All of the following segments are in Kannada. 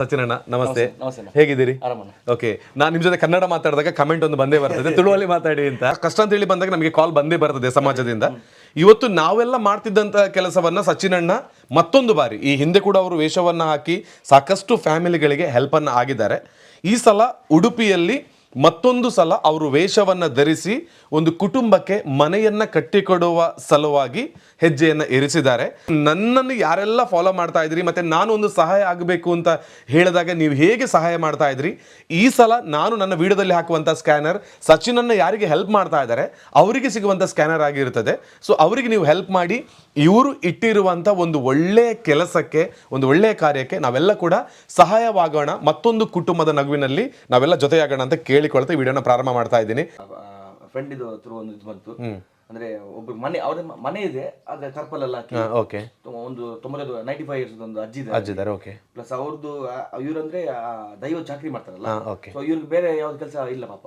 ಸಚಿನಣ್ಣ ನಮಸ್ತೆ. ನಮಸ್ತೆ. ಹೇಗಿದ್ದೀರಿ? ಆರಾಮಣ್ಣ. ಓಕೆ, ನಾನು ನಿಮ್ಮ ಜೊತೆ ಕನ್ನಡ ಮಾತಾಡಿದಾಗ ಕಮೆಂಟ್ ಒಂದು ಬಂದೇ ಬರ್ತದೆ, ತುಳುವಲ್ಲಿ ಮಾತಾಡಿ ಅಂತ. ಕಷ್ಟ ಅಂತ ಹೇಳಿ ಬಂದಾಗ ನಮಗೆ ಕಾಲ್ ಬಂದೇ ಬರ್ತದೆ ಸಮಾಜದಿಂದ. ಇವತ್ತು ನಾವೆಲ್ಲ ಮಾಡ್ತಿದ್ದಂತ ಕೆಲಸವನ್ನ ಸಚಿನಣ್ಣ ಮತ್ತೊಂದು ಬಾರಿ, ಈ ಹಿಂದೆ ಕೂಡ ಅವರು ವೇಷವನ್ನ ಹಾಕಿ ಸಾಕಷ್ಟು ಫ್ಯಾಮಿಲಿಗಳಿಗೆ ಹೆಲ್ಪ್ ಅನ್ನ ಆಗಿದ್ದಾರೆ. ಈ ಸಲ ಉಡುಪಿಯಲ್ಲಿ ಮತ್ತೊಂದು ಸಲ ಅವರು ವೇಷವನ್ನ ಧರಿಸಿ ಒಂದು ಕುಟುಂಬಕ್ಕೆ ಮನೆಯನ್ನ ಕಟ್ಟಿಕೊಡುವ ಸಲುವಾಗಿ ಹೆಜ್ಜೆಯನ್ನ ಇರಿಸಿದ್ದಾರೆ. ನನ್ನನ್ನು ಯಾರೆಲ್ಲ ಫಾಲೋ ಮಾಡ್ತಾ ಇದ್ರಿ ಮತ್ತೆ ನಾನು ಒಂದು ಸಹಾಯ ಆಗಬೇಕು ಅಂತ ಹೇಳಿದಾಗ ನೀವು ಹೇಗೆ ಸಹಾಯ ಮಾಡ್ತಾ ಇದ್ರಿ, ಈ ಸಲ ನಾನು ನನ್ನ ವಿಡಿಯೋದಲ್ಲಿ ಹಾಕುವಂತ ಸ್ಕ್ಯಾನರ್ ಸಚಿನನ್ನ ಯಾರಿಗೆ ಹೆಲ್ಪ್ ಮಾಡ್ತಾ ಇದ್ದಾರೆ ಅವರಿಗೆ ಸಿಗುವಂತ ಸ್ಕ್ಯಾನರ್ ಆಗಿರುತ್ತದೆ. ಸೊ ಅವರಿಗೆ ನೀವು ಹೆಲ್ಪ್ ಮಾಡಿ ಇವರು ಇಟ್ಟಿರುವಂತ ಒಂದು ಒಳ್ಳೆಯ ಕೆಲಸಕ್ಕೆ, ಒಂದು ಒಳ್ಳೆಯ ಕಾರ್ಯಕ್ಕೆ ನಾವೆಲ್ಲ ಕೂಡ ಸಹಾಯವಾಗೋಣ, ಮತ್ತೊಂದು ಕುಟುಂಬದ ನಗುವಿನಲ್ಲಿ ನಾವೆಲ್ಲ ಜೊತೆಯಾಗೋಣ ಅಂತ ಕೇಳಿಕೊಳ್ತಾ ವಿಡಿಯೋನ ಪ್ರಾರಂಭ ಮಾಡ್ತಾ ಇದ್ದೀನಿ. ಫ್ರೆಂಡ್ ಇದು ಥ್ರೂ ಒಂದು ಇದು ಬಂತು. ಅಂದ್ರೆ ಒಬ್ಬ ಮನೆ, ಅವ್ರ ಮನೆ ಇದೆ, ಆದ್ರೆ ಕರ್ಪಲ್ ಎಲ್ಲ ಹಾಕಿ ಓಕೆ, ಒಂದು 95 ಇಯರ್ಸ್ ಒಂದು ಅಜ್ಜಿ ಇದ್ದಾರೆ. ಓಕೆ, ಪ್ಲಸ್ ಅವ್ರದ್ದು ಇವ್ರಂದ್ರೆ ದೈವ ಚಾಕ್ರಿ ಮಾಡ್ತಾರಲ್ಲ, ಓಕೆ, ಸೊ ಇವ್ರಿಗೆ ಬೇರೆ ಯಾವ್ದು ಕೆಲಸ ಇಲ್ಲ ಪಾಪ.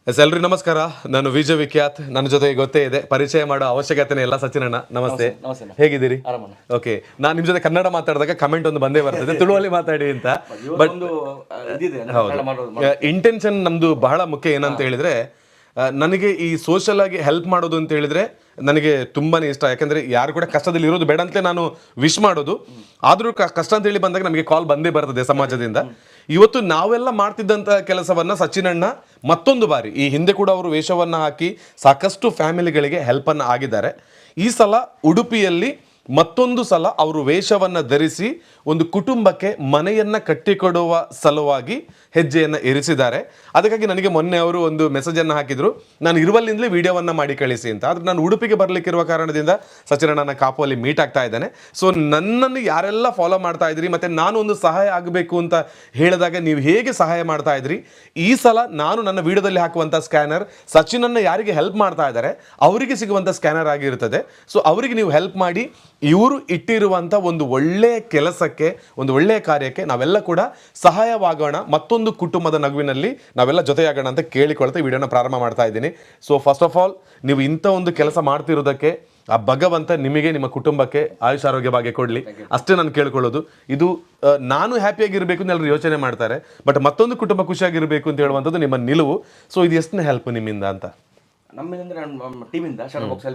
ಎಲ್ರಿಗೂ ನಮಸ್ಕಾರ, ನಾನು ವಿಜಯ್ ವಿಖ್ಯಾತ್. ನನ್ನ ಜೊತೆ ಗೊತ್ತೇ ಇದೆ, ಪರಿಚಯ ಮಾಡೋ ಅವಶ್ಯಕತೆ ಇಲ್ಲ. ಸಚಿನಣ್ಣ ನಮಸ್ತೆ. ಹೇಗಿದ್ದೀರಿ? ಆರಾಮಣ್ಣ. ಓಕೆ, ನಾನು ನಿಮ್ಮ ಜೊತೆ ಕನ್ನಡ ಮಾತಾಡಿದಾಗ ಕಮೆಂಟ್ ಒಂದು ಬಂದೇ ಬರ್ತದೆ, ತುಳುವಲ್ಲಿ ಮಾತಾಡಿ ಅಂತ. ಬಟ್ ಇಂಟೆನ್ಷನ್ ನಮ್ದು ಬಹಳ ಮುಖ್ಯ. ಏನಂತ ಹೇಳಿದ್ರೆ, ನನಗೆ ಈ ಸೋಷಲ್ ಆಗಿ ಹೆಲ್ಪ್ ಮಾಡೋದು ಅಂತ ಹೇಳಿದ್ರೆ ನನಗೆ ತುಂಬಾನೇ ಇಷ್ಟ. ಯಾಕಂದ್ರೆ ಯಾರು ಕೂಡ ಕಷ್ಟದಲ್ಲಿ ಇರೋದು ಬೇಡ ಅಂತಲೇ ನಾನು ವಿಶ್ ಮಾಡೋದು. ಆದ್ರೂ ಕಷ್ಟ ಅಂತ ಹೇಳಿ ಬಂದಾಗ ನಮಗೆ ಕಾಲ್ ಬಂದೇ ಬರ್ತದೆ ಸಮಾಜದಿಂದ. ಇವತ್ತು ನಾವೆಲ್ಲ ಮಾಡ್ತಿದ್ದಂತ ಕೆಲಸವನ್ನ ಸಚಿನಣ್ಣ ಮತ್ತೊಂದು ಬಾರಿ, ಈ ಹಿಂದೆ ಕೂಡ ಅವರು ವೇಷವನ್ನ ಹಾಕಿ ಸಾಕಷ್ಟು ಫ್ಯಾಮಿಲಿಗಳಿಗೆ ಹೆಲ್ಪ್ ಅನ್ನ ಆಗಿದ್ದಾರೆ. ಈ ಸಲ ಉಡುಪಿಯಲ್ಲಿ ಮತ್ತೊಂದು ಸಲ ಅವರು ವೇಷವನ್ನ ಧರಿಸಿ ಒಂದು ಕುಟುಂಬಕ್ಕೆ ಮನೆಯನ್ನ ಕಟ್ಟಿಕೊಡುವ ಸಲುವಾಗಿ ಹೆಜ್ಜೆಯನ್ನ ಇರಿಸಿದ್ದಾರೆ. ಅದಕ್ಕಾಗಿ ನನಗೆ ಮೊನ್ನೆ ಅವರು ಒಂದು ಮೆಸೇಜ್ ಅನ್ನು ಹಾಕಿದ್ರು, ನಾನು ಇರುವಲ್ಲಿಂದಲೇ ವಿಡಿಯೋವನ್ನ ಮಾಡಿ ಕಳಿಸಿ ಅಂತ. ಆದ್ರೆ ನಾನು ಉಡುಪಿಗೆ ಬರ್ಲಿಕ್ಕಿರುವ ಕಾರಣದಿಂದ ಸಚಿನಣ್ಣನ ಕಾಪುವಲ್ಲಿ ಮೀಟ್ ಆಗ್ತಾ ಇದ್ದಾನೆ. ಸೊ ನನ್ನನ್ನು ಯಾರೆಲ್ಲ ಫಾಲೋ ಮಾಡ್ತಾ ಇದ್ರಿ ಮತ್ತೆ ನಾನು ಒಂದು ಸಹಾಯ ಆಗಬೇಕು ಅಂತ ಹೇಳಿದಾಗ ನೀವು ಹೇಗೆ ಸಹಾಯ ಮಾಡ್ತಾ ಇದ್ರಿ, ಈ ಸಲ ನಾನು ನನ್ನ ವಿಡಿಯೋದಲ್ಲಿ ಹಾಕುವಂತ ಸ್ಕ್ಯಾನರ್ ಸಚಿನನ್ನ ಯಾರಿಗೆ ಹೆಲ್ಪ್ ಮಾಡ್ತಾ ಇದ್ದಾರೆ ಅವರಿಗೆ ಸಿಗುವಂತ ಸ್ಕ್ಯಾನರ್ ಆಗಿರುತ್ತದೆ. ಸೊ ಅವರಿಗೆ ನೀವು ಹೆಲ್ಪ್ ಮಾಡಿ ಇವರು ಇಟ್ಟಿರುವಂತ ಒಂದು ಒಳ್ಳೆಯ ಕೆಲಸಕ್ಕೆ, ಒಂದು ಒಳ್ಳೆಯ ಕಾರ್ಯಕ್ಕೆ ನಾವೆಲ್ಲ ಕೂಡ ಸಹಾಯವಾಗೋಣ, ಮತ್ತೊಂದು ಕುಟುಂಬದ ನಗುವಿನಲ್ಲಿ ನಾವೆಲ್ಲ ಜೊತೆಯಾಗೋಣ ಅಂತ ಕೇಳಿಕೊಳ್ತಾ ವಿಡಿಯೋನ ಪ್ರಾರಂಭ ಮಾಡ್ತಾ ಇದ್ದೀನಿ. ಸೊ ಫಸ್ಟ್ ಆಫ್ ಆಲ್, ನೀವು ಇಂಥ ಒಂದು ಕೆಲಸ ಮಾಡ್ತಿರೋದಕ್ಕೆ ಆ ಭಗವಂತ ನಿಮಗೆ, ನಿಮ್ಮ ಕುಟುಂಬಕ್ಕೆ ಆಯುಷ್ ಆರೋಗ್ಯ ಭಾಗ್ಯ ಕೊಡಲಿ, ಅಷ್ಟೇ ನಾನು ಕೇಳ್ಕೊಳ್ಳೋದು. ಇದು ನಾನು ಹ್ಯಾಪಿಯಾಗಿರಬೇಕು ಅಂತ ಎಲ್ಲರೂ ಯೋಚನೆ ಮಾಡ್ತಾರೆ, ಬಟ್ ಮತ್ತೊಂದು ಕುಟುಂಬ ಖುಷಿಯಾಗಿರಬೇಕು ಅಂತ ಹೇಳುವಂಥದ್ದು ನಿಮ್ಮ ನಿಲುವು. ಸೊ ಇದು ಎಷ್ಟನೇ ಹೆಲ್ಪ್ ನಿಮ್ಮಿಂದ ಅಂತ? ನಮ್ಮಿಂದ್ರೆ ನಮ್ಮ ಟೀಮಿಂದ short box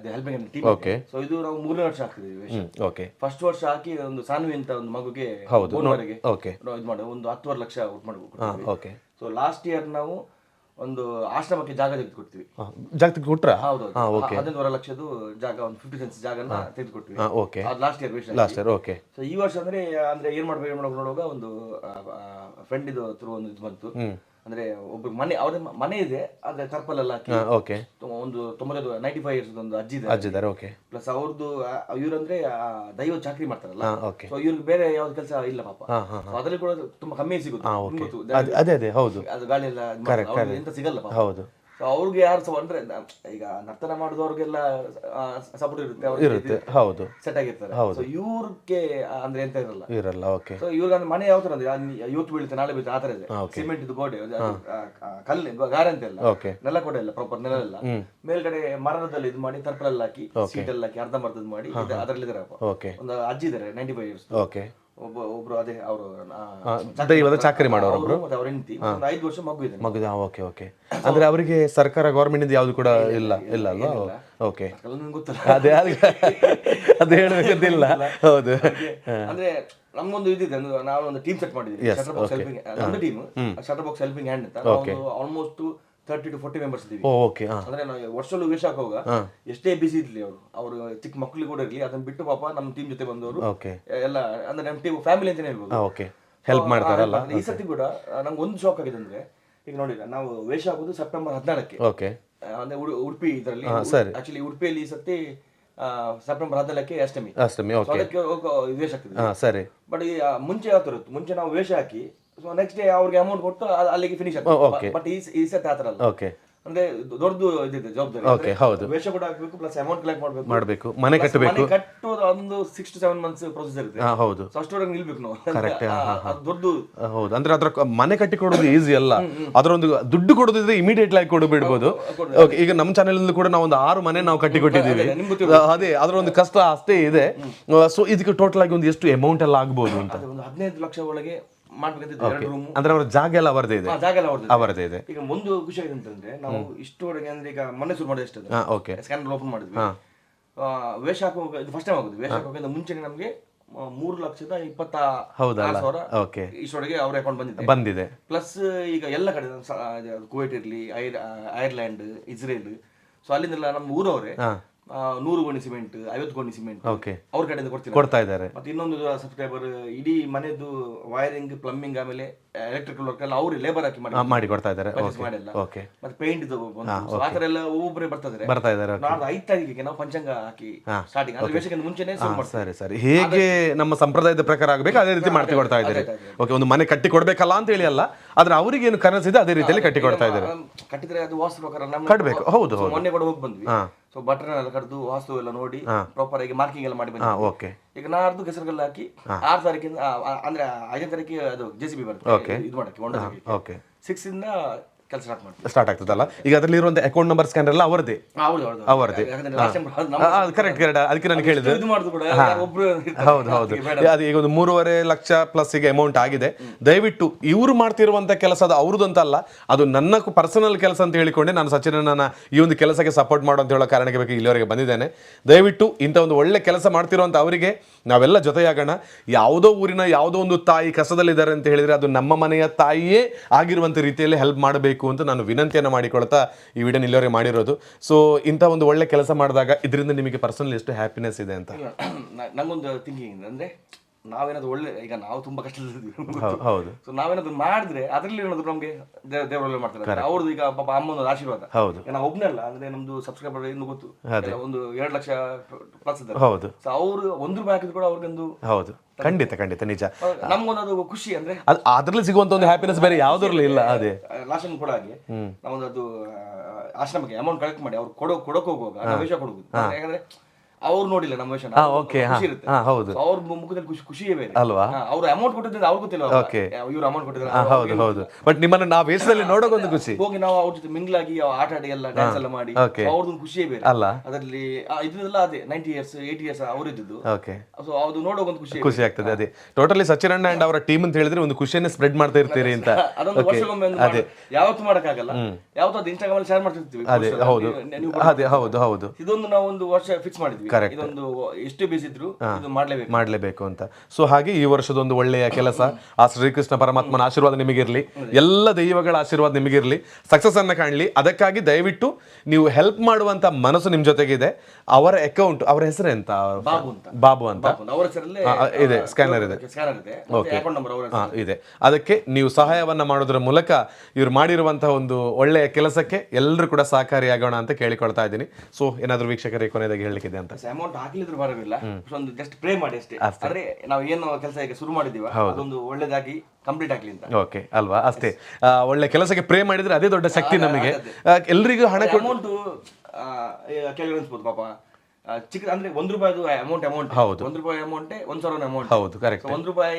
helping team. Okay, so ಇದು ನಾವು 3ನೇ ವರ್ಷ ಹಾಕ್ತಿದ್ದೀವಿ. ಓಕೆ, ಫಸ್ಟ್ ವರ್ಷ ಹಾಕಿ ಒಂದು ಸಾನ್ವಿ ಅಂತ ಒಂದು ಮಗುಗೆ ಓಕೆ ಇದು ಮಾಡಿ ಒಂದು 10 ಲಕ್ಷ ಮಾಡಿ. ಓಕೆ, ಸೊ ಲಾಸ್ಟ್ ಇಯರ್ ನಾವು ಒಂದು ಆಶ್ರಮಕ್ಕೆ ಜಾಗ ತೆಗೆದುಕೊಡ್ತೀವಿ. ಜಾಗ ತೆಗೆದುಕೊಟ್ರಾ? ಹೌದು, 11 ಲಕ್ಷದ ಜಾಗ, ಒಂದು 50 ಸೆನ್ಸ್ ಜಾಗನ ತೆಗೆದುಕೊಡ್ತೀವಿ. Okay, last year. Okay. So ಈ ವರ್ಷ ಅಂದ್ರೆ ಏನ್ ಮಾಡ್ಬೇಕು ನೋಡುವಾಗ ಒಂದು ಫ್ರೆಂಡ್ ಇದು ಥ್ರೂ ಒಂದು ಇದು ಬಂತು. ಅಂದ್ರೆ ಒಬ್ಬ ಮನೆ, ಅವ್ರ ಮನೆ ಇದೆ, ಆದ್ರೆ ಕರ್ಪಲ್ ಎಲ್ಲ ಹಾಕಿ ಓಕೆ, ಒಂದು 95 ಇಯರ್ಸ್ ಒಂದು ಅಜ್ಜಿ ಇದ್ದಾರೆ. ಓಕೆ, ಪ್ಲಸ್ ಅವ್ರದ್ದು ಇವ್ರಂದ್ರೆ ದೈವ ಚಾಕ್ರಿ ಮಾಡ್ತಾರಲ್ಲ, ಓಕೆ, ಸೊ ಇವ್ರಿಗೆ ಬೇರೆ ಯಾವ್ದು ಕೆಲಸ ಇಲ್ಲ ಪಾಪ. ಅದ್ರಲ್ಲಿ ಕೂಡ ತುಂಬಾ ಕಮ್ಮಿ ಸಿಗುತ್ತೆ. ಅದೇ ಹೌದು, ಅದು ಗಾಳಿ ಎಲ್ಲ ಎಂತ ಸಿಗಲ್ಲ ಪಾಪ. ಹೌದು. ಅವ್ರಿಗೆ ಯಾರು ಸಹ ಅಂದ್ರೆ ಈಗ ನರ್ತನ ಮಾಡಿದವ್ರಿಗೆಲ್ಲ ಸಪೋರ್ಟ್ ಇರುತ್ತೆ, ಹೌದು, ಸೆಟ್ ಆಗಿರ್ತಾರೆ. ಸೊ ಇವ್ರಿಗೆ ಅಂದ್ರೆ ಎಂತ ಇರಲ್ಲ. ಓಕೆ. ಸೊ ಇವ್ರಿಗೆ ಮನೆ ಯಾವ ತರ ಅಂದ್ರೆ ಇವತ್ತು ಬೀಳುತ್ತೆ ನಾಳೆ ಬೀಳುತ್ತೆ ಆ ತರ ಇದೆ. ಸಿಮೆಂಟ್ ಇದು ಗೋಡೆ, ಕಲ್ಲು ಗಾರೆ ಅಂತ ಎಲ್ಲ, ನೆಲ ಕೂಡ ಇಲ್ಲ, ಪ್ರಾಪರ್ ನೆಲ ಇಲ್ಲ. ಮೇಲ್ಗಡೆ ಮರದಲ್ಲಿ ಇದು ಮಾಡಿ ತರ್ಪಲೆಲ್ಲ ಹಾಕಿ, ಸೀಟ್ ಎಲ್ಲ ಹಾಕಿ ಅರ್ಧಂಬರ್ಧದ್ ಮಾಡಿ ಅದರಲ್ಲಿ ಇದಾರೆ. ಒಂದು ಅಜ್ಜಿ ಇದಾರೆ 95 ಇಯರ್ಸ್. ಓಕೆ, ಒಬ್ರು ಅದೇ ಅವರು ದೈವದ ಚಾಕರಿ ಮಾಡೋರು, ಮತ್ತೆ ಅವ್ರ ಹೆಂಡತಿ, ಒಂದು 5 ವರ್ಷ ಮಗು ಇದೆ. Okay, okay. ಅಂದ್ರೆ ಅವರಿಗೆ ಸರ್ಕಾರ, ಗವರ್ಮೆಂಟ್ ಇಂದ ಯಾವ್ದು ಕೂಡ ಇಲ್ಲ ಅಲ್ವಾ? ಓಕೆ, ಗೊತ್ತಿಲ್ಲ, ಅದು ಹೇಳ್ಬೇಕಂತಿಲ್ಲ. ಹೌದು, ಅಂದ್ರೆ ನಮ್ಗೊಂದು ಇದಿದೆ, ನಾವು ಒಂದು ಟೀಮ್ ಸೆಟ್ ಮಾಡಿದ್ವಿ. ಶಟರ್ ಬಾಕ್ಸ್ ಹೆಲ್ಪಿಂಗ್, ನಮ್ದು team shutter box helping hand ಅಂತ. ಆಲ್ಮೋಸ್ಟ್ 30 to 40 ಮೆಂಬರ್ಸ್ ಇದೀವಿ. ಅಂದ್ರೆ ನಾವು ವರ್ಷಲ್ಲೂ ವೇಷ ಹಾಕುವಾಗ ಎಷ್ಟೇ ಬಿಸಿ ಇರ್ಲಿ, ಅವರು ಚಿಕ್ಕ ಮಕ್ಕಳಿಗೆ ಕೂಡ ಇರ್ಲಿ, ಅದನ್ನ ಬಿಟ್ಟು ಪಾಪ ನಮ್ಮ ಟೀಮ್ ಜೊತೆ ಬಂದವರು ಎಲ್ಲ, ಅಂದ್ರೆ ನಮ್ಮ ಟೀಮ್ ಫ್ಯಾಮಿಲಿ ಅಂತಾನೆ ಹೇಳ್ಬೋದು, ಹೆಲ್ಪ್ ಮಾಡ್ತಾರಲ್ಲ. ಈ ಸತಿ ಕೂಡ ನಂಗೆ ಒಂದು ಶಾಕ್ ಆಗಿದೆ. ಅಂದ್ರೆ ಈಗ ನೋಡಿ, ನಾವು ವೇಷ ಹಾಕೋದು ಸೆಪ್ಟೆಂಬರ್ 14ಕ್ಕೆ, ಅಂದ್ರೆ ಉಡುಪಿ ಇದರಲ್ಲಿ. ಆಕ್ಚುಲಿ ಉಡುಪಿಯಲ್ಲಿ ಈ ಸತಿ ಸೆಪ್ಟೆಂಬರ್ 14ಕ್ಕೆ ಅಷ್ಟಮಿ. ಅದಕ್ಕೆ ವೇಷ ಆಗ್ತದೆ. ಬಟ್ ಮುಂಚೆ ಯಾವ ತರ ಇತ್ತು, ಮುಂಚೆ ನಾವು ವೇಷ ಹಾಕಿ ಸೊ ನೆಕ್ಸ್ಟ್ ಡೇ ಅವ್ರಿಗೆ ಅಮೌಂಟ್ ಕೊಟ್ಟು ಅಲ್ಲಿಗೆ ಫಿನಿಶ್ ಆಗ್ತದೆ. ಬಟ್ ಈ ಸತಿ ಆತರ ಅಲ್ಲ. ಅಂದ್ರೆ ದೊಡ್ಡದು ಇದಿದೆ ಜವಾಬ್ದಾರಿ. ಓಕೆ, ಹೌದು. ವೇಷ ಕೂಡ ಹಾಕ್ಬೇಕು, ಪ್ಲಸ್ ಅಮೌಂಟ್ ಕಲೆಕ್ಟ್ ಮಾಡ್ಬೇಕು, ಮನೆ ಕಟ್ಟಬೇಕು, ಕಟ್ಟೋದು ಒಂದು 6 to 7 months ಪ್ರೊಸೆಸ್ ಇರುತ್ತೆ. ಹೌದು, ಸೊ ಅಷ್ಟರವರೆಗೆ ನಿಲ್ಬೇಕು ನಾವು. ಕರೆಕ್ಟ್. ಅದು ದೊಡ್ಡದು. ಹೌದು, ಅಂದ್ರೆ ಅದ್ರ ಮನೆ ಕಟ್ಟಿ ಕೊಡೋದು ಈಸಿ ಅಲ್ಲ, ಅದರೊಂದು ದುಡ್ಡು ಕೊಡೋದಿದ್ರೆ ಇಮಿಡಿಯೇಟ್ ಆಗಿ ಕೊಡಬಿಡ್ಬೋದು. ಓಕೆ, ಈಗ ನಮ್ಮ ಚಾನೆಲ್ ಕೂಡ ನಾವು ಒಂದು 6 ಮನೆ ನಾವು ಕಟ್ಟಿ ಕೊಟ್ಟಿದ್ದೀವಿ. ಅದೇ ಅದರ ಒಂದು ಕಷ್ಟ ಅಷ್ಟೇ ಇದೆ. ಸೊ ಇದಕ್ಕೆ ಟೋಟಲ್ ಆಗಿ ಒಂದು ಎಷ್ಟು ಅಮೌಂಟ್ ಎಲ್ಲ ಆಗ್ಬೋದು ಅಂತ? ಒಂದು 15 ಲಕ್ಷ ಒಳಗೆ ಮಾಡ್ಬೇಕಂತ 2 ರೂಮ್. ಅಂದ್ರೆ ಅವ್ರ ಜಾಗ ಎಲ್ಲ ಅವರದೇ ಇದೆ? ಜಾಗ ಎಲ್ಲ ಅವರದೇ ಇದೆ. ಈಗ ಒಂದು ಖುಷಿ ಆಗಿದೆ ಅಂತಂದ್ರೆ ನಾವು ಇಷ್ಟುವರೆಗೆ ಅಂದ್ರೆ ಈಗ ಮೊನ್ನೆ ಶುರು ಮಾಡಿದ ಅಷ್ಟೇ, ಓಕೆ, ಸ್ಕ್ಯಾನರ್ ಓಪನ್ ಮಾಡಿದ್ವಿ. ವೇಷ ಹಾಕುವಾಗ ಇದು ಫಸ್ಟ್ ಟೈಮ್ ಆಗುದು. ವೇಷ ಹಾಕೋಕ್ಕಿಂತ ಮುಂಚೆನೆ ನಮಗೆ 3,26,000 ಇಷ್ಟೊಳಗೆ ಅವ್ರ ಅಕೌಂಟ್ ಬಂದಿದೆ. ಪ್ಲಸ್ ಈಗ ಎಲ್ಲ ಕಡೆ ಕುವೈಟ್ ಇರ್ಲಿ, ಐರ್ಲ್ಯಾಂಡ್, ಇಸ್ರೇಲ್, ಸೊ ಅಲ್ಲಿಂದೆಲ್ಲ ನಮ್ಮ ಊರವರೇ 100 ಗೋಣಿ ಸಿಮೆಂಟ್, 50 ಗೋಣಿ ಸಿಮೆಂಟ್ ಅವ್ರ ಕಡೆಯಿಂದ ಕೊಡ್ತಾ ಇದ್ದಾರೆ. ಮತ್ತೆ ಇನ್ನೊಂದು ಸಬ್ಸ್ಕ್ರೈಬರ್ ಇಡೀ ಮನೆದು ವೈರಿಂಗ್, ಪ್ಲಂಬಿಂಗ್, ಆಮೇಲೆ ಎಲೆಕ್ಟ್ರಿಕಲ್ ವರ್ಕ್ ಎಲ್ಲ ಅವ್ರು ಲೇಬರ್ ಹಾಕಿ ಮಾಡಿ ಕೊಡ್ತಾ ಇದ್ದಾರೆ. ಮತ್ತೆ ಪೇಂಟ್ ಆತರ ಎಲ್ಲ ಒಬ್ಬೊಬ್ಬರೇ ಬರ್ತಾ ಇದ್ದಾರೆ. ನಾಳೆ 5 ತಾರೀಕಿಗೆ ನಾವು ಪಂಚಾಂಗ ಹಾಕಿ ಸ್ಟಾರ್ಟಿಂಗ್ ಅಂದ್ರೆ ವೇಷಕ್ಕಿಂತ ಮುಂಚೆನೆ ಸರಿ ಹೇಗೆ ನಮ್ಮ ಸಂಪ್ರದಾಯದ ಪ್ರಕಾರ ಆಗಬೇಕು ಅದೇ ರೀತಿ ಮಾಡ್ತಿ ಕೊಡ್ತಾ ಇದ್ದಾರೆ. ಓಕೆ, ಒಂದು ಮನೆ ಕಟ್ಟಿ ಕೊಡ್ಬೇಕಲ್ಲ ಅಂತ ಹೇಳಿ ಅಲ್ಲ, ಆದ್ರೆ ಅವರಿಗೆ ಏನು ಕನಸಿದೆ ಅದೇ ರೀತಿಯಲ್ಲಿ ಕಟ್ಟಿ ಕೊಡ್ತಾ ಇದ್ದಾರೆ. ಕಟ್ಟಿದ್ರೆ ಅದು ವಾಸ್ತು ಪ್ರಕಾರ ಕಟ್ಟಬೇಕು. ಹೌದು, ಮೊನ್ನೆ ಕೂಡ ಹೋಗಿ ಬಂದ್ವಿ. ಸೊ ಬಟನ್ ಎಲ್ಲ ಕಡ್ದು ವಾಸ್ತು ಎಲ್ಲ ನೋಡಿ ಪ್ರಾಪರ್ ಆಗಿ ಮಾರ್ಕಿಂಗ್ ಎಲ್ಲ ಮಾಡಿ ಬಂದಿದ್ದೀವಿ. ಓಕೆ, ಈಗ ನಾಡ್ದು ಕೆಸರುಗಲ್ಲು ಹಾಕಿ 6 ತಾರೀಕಿಂದ ಅಂದ್ರೆ 5ನೇ ತಾರೀಕಿಗೆ ಅದು JCB ಬರುತ್ತೆ ಇದು ಮಾಡಕ್ಕೆ ಹೊಂಡಕ್ಕೆ. ಓಕೆ, 6 ಇಂದ ಕೆಲಸ ಸ್ಟಾರ್ಟ್ ಆಗ್ತದಲ್ಲ. ಈಗ ಅದರಲ್ಲಿ ಇರುವಂತ ಅಕೌಂಟ್ ನಂಬರ್ ಸ್ಕ್ಯಾನರ್ ಎಲ್ಲ ಅವರದೇ? ಅವರದೇ, ಕರೆಕ್ಟ್. ಅದಕ್ಕೆ ನಾನು ಕೇಳಿದೆ. ಹೌದು, ಅದು ಈಗ ಒಂದು 3.5 ಲಕ್ಷ ಪ್ಲಸ್ ಈಗ ಅಮೌಂಟ್ ಆಗಿದೆ. ದಯವಿಟ್ಟು ಇವರು ಮಾಡ್ತಿರುವಂತ ಕೆಲಸ ಅದು ಅವ್ರದ್ದು ಅಂತ ಅಲ್ಲ, ಅದು ನನ್ನ ಪರ್ಸನಲ್ ಕೆಲಸ ಅಂತ ಹೇಳಿಕೊಂಡೆ ನಾನು ಸಚಿನನ್ನ ಈ ಒಂದು ಕೆಲಸಕ್ಕೆ ಸಪೋರ್ಟ್ ಮಾಡೋ ಅಂತ ಹೇಳೋ ಕಾರಣಕ್ಕೆ ಬೇಕು ಇಲ್ಲಿವರೆಗೆ ಬಂದಿದ್ದೇನೆ. ದಯವಿಟ್ಟು ಇಂಥ ಒಂದು ಒಳ್ಳೆ ಕೆಲಸ ಮಾಡ್ತಿರುವಂತ ಅವರಿಗೆ ನಾವೆಲ್ಲ ಜೊತೆಯಾಗೋಣ. ಯಾವುದೋ ಊರಿನ ಯಾವುದೋ ಒಂದು ತಾಯಿ ಕಷ್ಟದಲ್ಲಿದ್ದಾರೆ ಅಂತ ಹೇಳಿದ್ರೆ ಅದು ನಮ್ಮ ಮನೆಯ ತಾಯಿಯೇ ಆಗಿರುವಂತ ರೀತಿಯಲ್ಲಿ ಹೆಲ್ಪ್ ಮಾಡಬೇಕು ಅಂತ ನಾನು ವಿನಂತಿಯನ್ನು ಮಾಡಿಕೊಳ್ತಾ ಈ ವಿಡಿಯೋ ಇಲ್ಲಿವರೆಗೆ ಮಾಡಿರೋದು. ಸೊ ಇಂಥ ಒಂದು ಒಳ್ಳೆ ಕೆಲಸ ಮಾಡಿದಾಗ ಇದರಿಂದ ನಿಮಗೆ ಪರ್ಸನಲ್ ಎಷ್ಟು ಹ್ಯಾಪಿನೆಸ್ ಇದೆ ಅಂತ ನಂಗೊಂದು ಥಿಂಕಿಂಗ್ ಅಂದ್ರೆ, ನಾವೇನಾದ್ರು ಒಳ್ಳೆ, ಈಗ ನಾವು ತುಂಬಾ ಕಷ್ಟದಲ್ಲಿದ್ದೀವಿ. ಹೌದು, ಸೊ ನಾವೇನಾದ್ರು ಮಾಡಿದ್ರೆ ಅದರಲ್ಲಿ ಏನಾದ್ರು ನಮ್ಗೆ ದೇವರೆಲ್ಲ ಮಾಡ್ತಾರೆ. ಅವ್ರದ್ದು ಈಗ ಪಾಪ ಅಮ್ಮನ ಆಶೀರ್ವಾದ. ಹೌದು, ನಾವು ಒಬ್ಬನೇ ಅಲ್ಲ, ಅಂದ್ರೆ ನಮ್ದು ಸಬ್ಸ್ಕ್ರೈಬರ್ ಇನ್ನು ಗೊತ್ತು ಒಂದು 2 ಲಕ್ಷ ಪ್ಲಸ್ ಇದ್ದಾರೆ. ಹೌದು, ಸೊ ಅವರು ₹1 ಹಾಕಿದ್ರು ಕೂಡ ಅವ್ರಿಗೊಂದು. ಹೌದು, ಖಂಡಿತ ನಿಜ. ನಮ್ಗೊಂದು ಖುಷಿ ಅಂದ್ರೆ ಅದ್ರಲ್ಲಿ ಸಿಗುವಂತ ಒಂದು ಹ್ಯಾಪಿನೆಸ್ ಬೇರೆ ಯಾವ್ದ್ರಲ್ಲಿ ಇಲ್ಲ. ಅದೇ ಲಾಸ್ಟ್ ಟೈಮ್ ಕೂಡ ಹಾಗೆ ನಾವೊಂದು ಅದು ಆಶ್ರಮಕ್ಕೆ ಅಮೌಂಟ್ ಕಲೆಕ್ಟ್ ಮಾಡಿ ಅವ್ರು ಕೊಡಕ್ ಹೋಗುವಾಗ ನಾವು ವೇಷ ಕೊಡುದು. ಯಾಕಂದ್ರೆ ಅವ್ರು ನೋಡಿಲ್ಲ ನಮ್ಮ ವೇಷ, ಖುಷಿ ಇರುತ್ತೆ. ಅವ್ರ ಮುಖದಲ್ಲಿ ಖುಷಿಯೇ ಬೇರೆ ಅಲ್ವಾ. ಅವ್ರು ಅಮೌಂಟ್ ಕೊಟ್ಟಿದ್ರೆ ಅವ್ರು ಗೊತ್ತಿಲ್ಲ ಇವ್ರು ಅಮೌಂಟ್ ಕೊಟ್ಟಿದ್ದಾರೆ. ಹೌದು, ಬಟ್ ನಿಮ್ಮನ್ನ ನಾವು ವೇಷದಲ್ಲಿ ನೋಡೋಕೆ ಒಂದು ಖುಷಿ. ಹೋಗಿ ನಾವು ಅವ್ರ ಜೊತೆ ಮಿಂಗ್ಲಾಗಿ ಆಟ ಆಡಿ ಎಲ್ಲ ಡ್ಯಾನ್ಸ್ ಎಲ್ಲ ಮಾಡಿ ಅವ್ರದ್ದು ಖುಷಿಯೇ ಬೇರೆ ಅಲ್ಲ. ಅದರಲ್ಲಿ ಇದೆಲ್ಲ ಅದೇ 90 years 80 years ಅವರಿದ್ದು. ಸೊ ಅದು ನೋಡೋಕೆ ಒಂದು ಖುಷಿ ಆಗ್ತದೆ. ಅದೇ ಟೋಟಲಿ ಸಚಿನ್ ಅಣ್ಣ ಅಂಡ್ ಅವರ ಟೀಮ್ ಅಂತ ಹೇಳಿದ್ರೆ ಒಂದು ಖುಷಿಯನ್ನ ಸ್ಪ್ರೆಡ್ ಮಾಡ್ತಾ ಇರ್ತೀರಿ ಅಂತ. ಅದೊಂದು ವರ್ಷಕ್ಕೊಮ್ಮೆ ಅದೇ ಯಾವತ್ತೂ ಮಾಡಕ್ಕಾಗಲ್ಲ, ಯಾವತ್ತೂ ಅದು ಇನ್ಸ್ಟಾಗ್ರಾಮ್ ಅಲ್ಲಿ ಶೇರ್ ಮಾಡ್ತಿರ್ತೀವಿ. ಅದೇ ಹೌದು, ಇದೊಂದು ನಾವು ಒಂದು ವರ್ಷ ಫಿಕ್ಸ್ ಮಾಡಿದ್ವಿ. ಇದೊಂದು ಎಷ್ಟು ಬಿಸಿ ಇದ್ರು ಇದು ಮಾಡ್ಲೇಬೇಕು ಅಂತ. ಸೊ ಹಾಗೆ ಈ ವರ್ಷದೊಂದು ಒಳ್ಳೆಯ ಕೆಲಸ, ಆ ಶ್ರೀಕೃಷ್ಣ ಪರಮಾತ್ಮನ ಆಶೀರ್ವಾದ ನಿಮಗಿರ್ಲಿ, ಎಲ್ಲ ದೈವಗಳ ಆಶೀರ್ವಾದ ನಿಮಗಿರ್ಲಿ, ಸಕ್ಸಸ್ ಅನ್ನ ಕಾಣಲಿ. ಅದಕ್ಕಾಗಿ ದಯವಿಟ್ಟು ನೀವು ಹೆಲ್ಪ್ ಮಾಡುವಂತ ಮನಸ್ಸು ನಿಮ್ ಜೊತೆಗಿದೆ. ಅವರ ಅಕೌಂಟ್, ಅವರ ಹೆಸರು ಎಂತ? ಬಾಬು ಅಂತ ಇದೆ, ಸ್ಕ್ಯಾನರ್ ಇದೆ. ಇದೆ. ಅದಕ್ಕೆ ನೀವು ಸಹಾಯವನ್ನ ಮಾಡೋದ್ರ ಮೂಲಕ ಇವ್ರು ಮಾಡಿರುವಂತಹ ಒಂದು ಒಳ್ಳೆಯ ಕೆಲಸಕ್ಕೆ ಎಲ್ಲರೂ ಕೂಡ ಸಹಕಾರಿಯಾಗೋಣ ಅಂತ ಕೇಳಿಕೊಳ್ತಾ ಇದ್ದೀನಿ. ಸೊ ಏನಾದ್ರು ವೀಕ್ಷಕರಿಗೆ ಕೊನೆಯದಾಗಿ ಹೇಳಲಿಕ್ಕಿದೆ ಅಂತ? ಅಮೌಂಟ್ ಹಾಕ್ಲಿದ್ರು ಬರೋದಿಲ್ಲ, ಒಂದು ಜಸ್ಟ್ ಪ್ರೇ ಮಾಡಿ ಅಷ್ಟೇ. ಅಂದ್ರೆ ನಾವು ಏನು ಕೆಲಸ ಈಗ ಶುರು ಮಾಡಿದೀವ ಅದೊಂದು ಒಳ್ಳೇದಾಗಿ ಕಂಪ್ಲೀಟ್ ಆಗ್ಲಿ ಅಂತ. ಓಕೆ ಅಲ್ವಾ, ಅಷ್ಟೇ. ಒಳ್ಳೆ ಕೆಲಸಕ್ಕೆ ಪ್ರೇ ಮಾಡಿದ್ರೆ ಅದೇ ದೊಡ್ಡ ಶಕ್ತಿ ನಮಗೆ. ಎಲ್ರಿಗೂ ಹಣ ಅಮೌಂಟ್ ಕೆಲವರು ಅನ್ಸ್ಬೋದು ಪಾಪ ಚಿಕ್ಕ, ಅಂದ್ರೆ ₹1 ಅಮೌಂಟ್. ಹೌದು, ₹1 ಅಮೌಂಟ್ 1,000 ಅಮೌಂಟ್. ಹೌದು, ಕರೆಕ್ಟ್. ₹1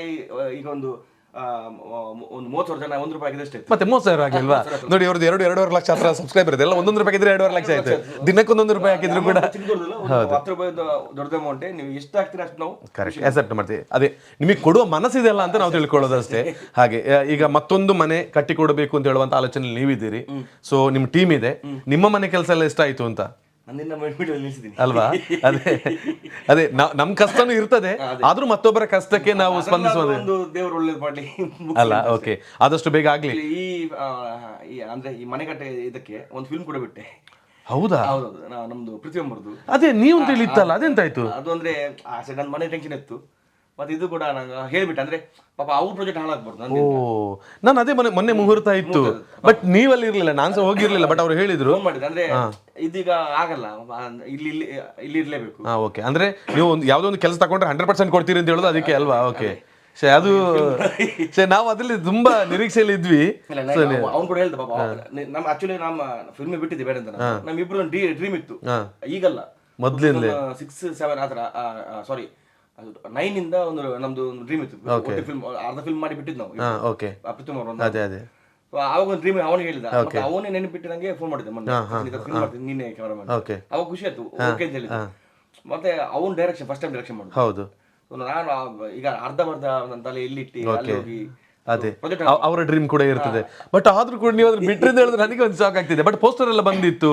ಈಗ ಒಂದು 30,000 ಜನ ₹1 ಆಗಿದಷ್ಟೇ. ಮತ್ತೆ 30,000 ಆಗಿಲ್ವಾ ನೋಡಿ, ಅವ್ರದ್ದು 2.5 ಲಕ್ಷ ಹತ್ರ ಸಬ್ಸ್ಕ್ರೈಬರ್ ಇದೆ. ₹1 ಇದ್ರೆ 2.5 ಲಕ್ಷ ಆಯ್ತು. ದಿನಕ್ಕೆ ₹1 ಹಾಕಿದ್ರು ಕೂಡ ₹10 ದೊಡ್ಡ ಅಮೌಂಟ್. ನೀವು ಎಷ್ಟು ಹಾಕ್ತೀರಾ ಅಷ್ಟು ನಾವು ಕರೆಕ್ಟ್ ಅಕ್ಸೆಪ್ಟ್ ಮಾಡ್ತೀವಿ. ಅದೇ ನಿಮಗೆ ಕೊಡುವ ಮನಸ್ಸಿದೆ ಅಲ್ಲ ಅಂತ ನಾವು ತಿಳ್ಕೊಳ್ಳೋದು ಅಷ್ಟೇ. ಹಾಗೆ ಈಗ ಮತ್ತೊಂದು ಮನೆ ಕಟ್ಟಿ ಕೊಡಬೇಕು ಅಂತ ಹೇಳುವಂತ ಆಲೋಚನೆ ನೀವಿದ್ದೀರಿ. ಸೊ ನಿಮ್ ಟೀಮ್ ಇದೆ. ನಿಮ್ಮ ಮನೆ ಕೆಲಸ ಎಲ್ಲ ಎಷ್ಟಾಯ್ತು ಅಂತ ಅಲ್ವಾ? ಅದೇ ನಮ್ ಕಷ್ಟನೂ ಇರ್ತದೆ, ಆದ್ರೂ ಮತ್ತೊಬ್ಬರ ಕಷ್ಟಕ್ಕೆ ನಾವು ಸ್ಪಂದಿಸೋದು ದೇವರು ಒಳ್ಳೇದು ಮಾಡ್ಲಿ ಅಲ್ಲ. ಓಕೆ, ಆದಷ್ಟು ಬೇಗ ಆಗ್ಲಿ. ಅಂದ್ರೆ ಈ ಮನೆ ಕಟ್ಟೆ ಇದಕ್ಕೆ ಒಂದು ಫಿಲ್ಮ್ ಕೂಡ ಬಿಟ್ಟೆ. ಹೌದಾ? ಹೌದು, ನಮ್ದು ಪೃಥ್ವಿಯಂಬರ್ದು. ಅದೇ ನೀವು ಅಂತ ಹೇಳಿ ಇತ್ತಲ್ಲ, ಅದೆಂತಾಯ್ತು? ಅದು ಅಂದ್ರೆ ನನ್ನ ಮನೆ ಟೆನ್ಷನ್ ಇತ್ತು. ಮತ್ತೆ ಇದು ಕೂಡ ನಾನು ಹೇಳ್ಬಿಟ್ಟೆ, ಅಂದ್ರೆ ಪಾಪ ಅವ್ರ ಪ್ರಾಜೆಕ್ಟ್ ಹಾಳಾಗ್ಬಾರ್ದು. ನಾನು ಅದೇ ಮೊನ್ನೆ ಮುಹೂರ್ತ ಇತ್ತು, ಬಟ್ ನೀವಲ್ಲಿ ಇರ್ಲಿಲ್ಲ, ನಾನು ಸಹ ಹೋಗಿರ್ಲಿಲ್ಲ. ಬಟ್ ಅವ್ರು ಹೇಳಿದ್ರು ಮಾಡಿದ್ರೆ ಅಂದ್ರೆ ಇದೀಗ ಆಗಲ್ಲ, ಇಲ್ಲಿ ಇರ್ಲೇಬೇಕು. ಓಕೆ, ಅಂದ್ರೆ ನೀವು ಯಾವ್ದೋ ಒಂದು ಕೆಲಸ ತಗೊಂಡ್ರೆ 100% ಕೊಡ್ತೀರಿ ಅಂತ ಹೇಳೋದು ಅದಕ್ಕೆ ಅಲ್ವಾ? ಓಕೆ, ಅದು ನಾವು ಅದ್ರಲ್ಲಿ ತುಂಬಾ ನಿರೀಕ್ಷೆಯಲ್ಲಿ ಇದ್ವಿ. ಅವ್ನು ಕೂಡ ಹೇಳ್ದ ಪಾಪ ನಮ್ಮ ಆಕ್ಚುಲಿ ನಮ್ಮ ಫಿಲ್ಮ್ ಬಿಟ್ಟಿದ್ದೆ ಬೇಡ ಅಂತ ನಮ್ ಇಬ್ರು ಡ್ರೀಮ್ ಇತ್ತು, ಈಗಲ್ಲ ಮೊದ್ಲಿಂದಲೇ 6-7 ಆತರ ಸಾರಿ 9 ಇಂದ ಒಂದು ನಮ್ದು ಡ್ರೀಮ್ ಇತ್ತು. ಫಿಲ್ಮ್ ಅರ್ಧ ಫಿಲ್ಮ್ ಮಾಡಿ ಬಿಟ್ಟಿದ್ ನಾವು ಓಕೆ ಅಪ್ರಿತಮ್ ಅವರು. ಅದೇ ಅದೇ ಆವಾಗ ಒಂದು ಡ್ರೀಮ್ ಅವನಿಗೆ ಹೇಳಿದ, ಅವನೇ ನೆನಪಿಟ್ಟು ನಂಗೆ ಫೋನ್ ಮಾಡಿದ್ದೆ ಮೊನ್ನೆ, ಫಿಲ್ಮ್ ಮಾಡ್ತೀನಿ ನೀನೇ ಕ್ಯಾಮರಾಮನ್. ಅವಾಗ ಖುಷಿ ಆಯ್ತು, ಓಕೆ ಅಂತ ಹೇಳಿದ. ಮತ್ತೆ ಅವನ್ ಡೈರೆಕ್ಷನ್ ಫಸ್ಟ್ ಟೈಮ್ ಡೈರೆಕ್ಷನ್ ಮಾಡುದು. ಹೌದು, ನಾನು ಈಗ ಅರ್ಧಂಬರ್ಧ ನನ್ನ ತಲೆ ಇಲ್ಲಿಟ್ಟು ಅಲ್ಲಿ ಹೋಗಿ ಅದೇ ಅವರ ಡ್ರೀಮ್ ಕೂಡ ಇರ್ತದೆ. ಬಟ್ ಆದ್ರೂ ಕೂಡ ನೀವು ಅದನ್ನ ಬಿಟ್ರಿಂದ ಹೇಳಿದ್ರೆ ನನಗೆ ಒಂದು ಶಾಕ್ ಆಗ್ತಿದೆ. ಬಟ್ ಪೋಸ್ಟರ್ ಎಲ್ಲ ಬಂದಿತ್ತು,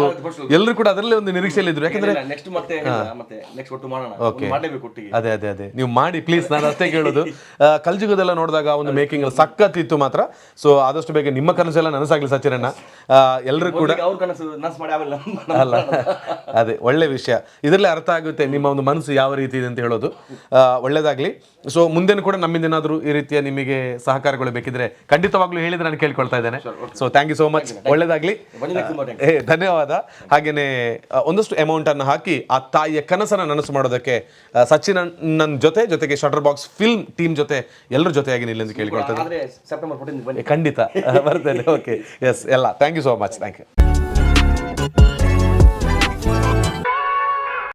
ಎಲ್ಲರೂ ಕೂಡ ಅದರಲ್ಲೇ ಒಂದು ನಿರೀಕ್ಷೆಯಲ್ಲಿ ಇದ್ರು. ಯಾಕಂದ್ರೆ ನೆಕ್ಸ್ಟ್ ಮತ್ತೆ ನೆಕ್ಸ್ಟ್ ಒಟ್ಟು ಮಾಡೋಣ, ಮಾಡಲೇಬೇಕು ಒಟ್ಟಿಗೆ. ಅದೇ ಅದೇ ಅದೇ ನೀವು ಮಾಡಿ ಪ್ಲೀಸ್, ನಾನು ಅಷ್ಟೇ ಕೇಳೋದು. ಕಲ್ಜುಗದೆಲ್ಲ ನೋಡಿದಾಗ ಒಂದು ಮೇಕಿಂಗ್ ಸಖತ್ ಇತ್ತು ಮಾತ್ರ. ಸೊ ಆದಷ್ಟು ಬೇಗ ನಿಮ್ಮ ಕನಸೆಲ್ಲ ನನಸಾಗ್ಲಿ ಸಚಿರಣ್ಣ. ಎಲ್ಲರೂ ಕೂಡ ಅವ್ರ ಕನಸು ನನ್ಸು ಮಾಡಿ ಆಮೇಲೆ ಅಲ್ಲ, ಅದೇ ಒಳ್ಳೆ ವಿಷಯ. ಇದರಲ್ಲೇ ಅರ್ಥ ಆಗುತ್ತೆ ನಿಮ್ಮ ಒಂದು ಮನಸ್ಸು ಯಾವ ರೀತಿ ಇದೆ ಅಂತ ಹೇಳೋದು. ಒಳ್ಳೇದಾಗ್ಲಿ. ಸೊ ಮುಂದೇನು ಕೂಡ ನಮ್ಮಿಂದ ಏನಾದರೂ ಈ ರೀತಿಯ ನಿಮಗೆ ಸಹಕಾರಗಳು ಬೇಕಿದ್ರೆ ಖಂಡಿತವಾಗ್ಲೂ ಹೇಳಿದ್ರೆ ನಾನು ಕೇಳ್ಕೊಳ್ತಾ ಇದ್ದೇನೆ. So thank you so much, ಒಳ್ಳೇದಾಗ್ಲಿ. ಧನ್ಯವಾದ. ಹಾಗೇನೆ ಒಂದಷ್ಟು ಅಮೌಂಟ್ ಅನ್ನು ಹಾಕಿ ಆ ತಾಯಿಯ ಕನಸನ್ನು ನನಸು ಮಾಡೋದಕ್ಕೆ ಸಚಿನ್ ನನ್ನ ಜೊತೆಗೆ ಶಟರ್ ಬಾಕ್ಸ್ ಫಿಲ್ಮ್ ಟೀಮ್ ಜೊತೆ ಎಲ್ಲರ ಜೊತೆಯಾಗಿ ನಿಲ್ಲಿ ಎಂದು ಕೇಳ್ಕೊಳ್ತಾ ಇದ್ದೇನೆ. ಸೆಪ್ಟೆಂಬರ್ 14 ಬನ್ನಿ, ಖಂಡಿತ ಬರ್ತೇನೆ. ಓಕೆ, ಎಸ್ ಎಲ್ಲ thank you so much. Thank you.